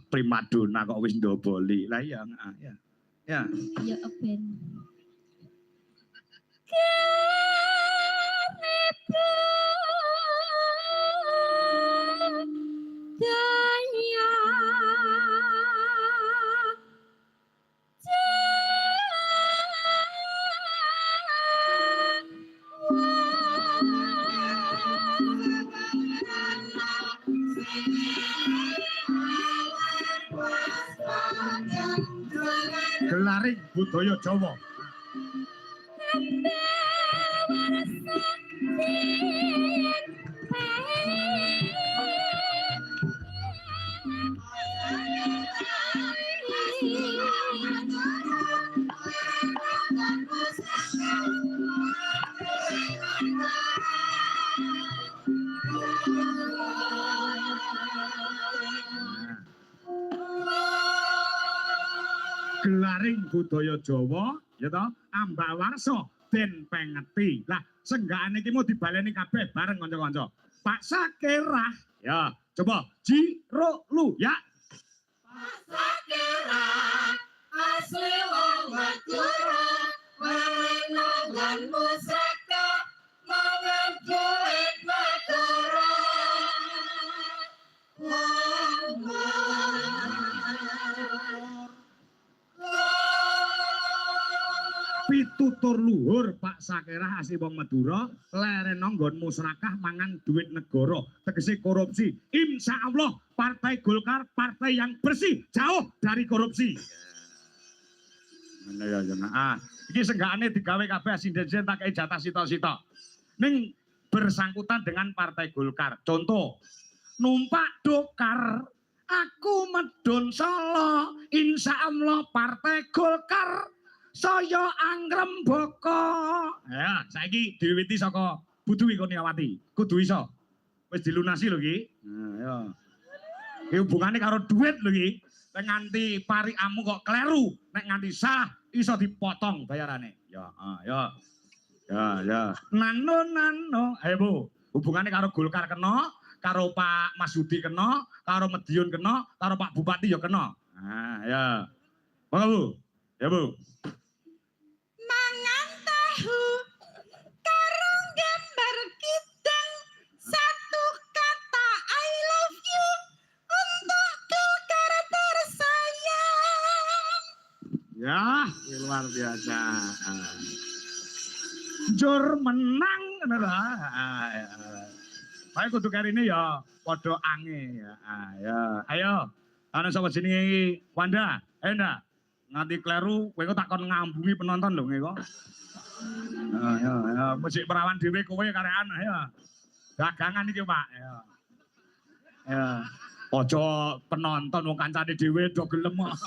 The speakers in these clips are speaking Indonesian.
primadona kok wis ndoboli. Lah iya, ya. Ya. Ya ben. Daya Gelaring budaya Jawa. Gelaring budaya Jawa ya toh ambawarsa den pengeti. Lah senggakane iki mau dibaleni kabeh bareng kanca-kanca. Pak Sakerah ya coba jiro lu ya. Pak Sakerah asli wong Madura menanggan musaka mangan duit Madura. Pitutur luhur Pak Sakerah asli wong Madura leren nggon musrakah mangan duit negara tegese korupsi. Insya Allah Partai Golkar partai yang bersih jauh dari korupsi. Mana ya jemaah iki senggakane digawe kabeh sinden-sinden tak kei jatah sita-sita ning bersangkutan dengan Partai Golkar. Contoh numpak dokar aku medun Solo insya Allah Partai Golkar saya anggrem boko. Ya, saiki diwiwiti saka Budwi Kurniawati. Kudu iso. Wis dilunasi lho iki. Nah, ya. Iki hubungane karo duit lho iki. Nek nganti parikamu kok kleru, nek nganti salah iso dipotong bayarane. Ya, ya. Ya, ya. Nano. Ayo Bu, hubungane karo Golkar kena, karo Pak Masudi kena, karo Medion kena, karo Pak Bupati ya kena. Nah, ya. Monggo Bu. Ya Bu. Mangan tahu karo gambar kidang satu kata I love you untuk Golkar tersayang. Ya, luar biasa. Jur menang ngono lah. Saya kudu kali ini ya padha ange ya. Ya, ayo. Ana sapa jenenge Wanda? Ayo ndak. Nganti kleru kowe kok takon ngambungi penonton lho kowe kok. Ya, musik perawan dhewe kowe karekan ya. Dagangan iki, Pak. Ya. Ya. Aja penonton wong kancane dhewe do gelem kok.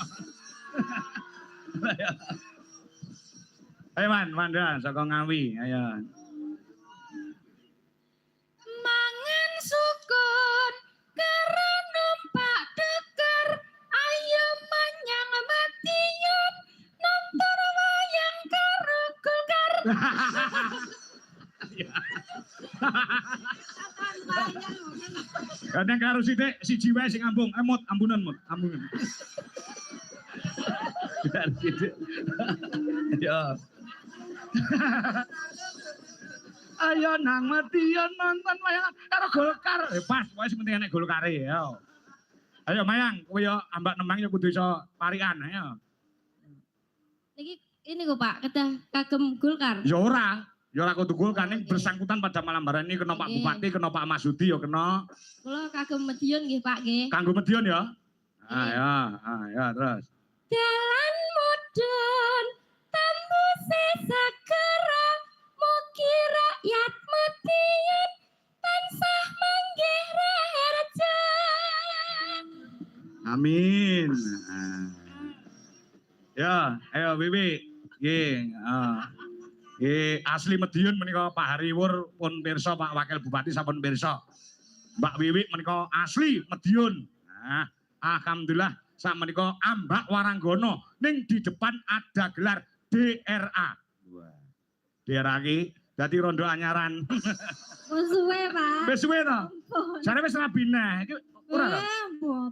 Ayo Man, Wanda saka Ngawi, ayo. Mangan sukun karo numpak deker ayo menyang Madiun nonton wayang karo Golkar. Kadang karo sithik siji wae sing ngambung, emot ambunan mut, ambunan. Ya. Ayo nang Madiun nonton wayang karo Golkar. Pas, wae sing penting enek Golkare ya. Ayo Mayang, kowe yo ambak nemang yo kudu iso parikan ayo. Niki ini kok Pak, kedah kagem Golkar. Ya ora kudu Golkar ning bersangkutan pada malam hari ini kena Pak Bupati, kena Pak Masudi yo kena. Kula kagem Medion nggih Pak nggih. Kanggo Medion ya. Ya terus. Dalan mudhun tembuse segera mugi rakyat Madiun tansah manggih raharja. Amin. Ya, ayo Wiwi. Nggih, asli Madiun menika Pak Hariwur pun pirsa, Pak Wakil Bupati sampun pirsa. Mbak Wiwi menika asli Madiun. Nah, alhamdulillah sak menika ambak waranggono ning di depan ada gelar DRA. Wah. DRA iki dadi rondo anyaran. Wis suwe Pak. Wis suwe to? Jare wis rabi neh. Iki ora to?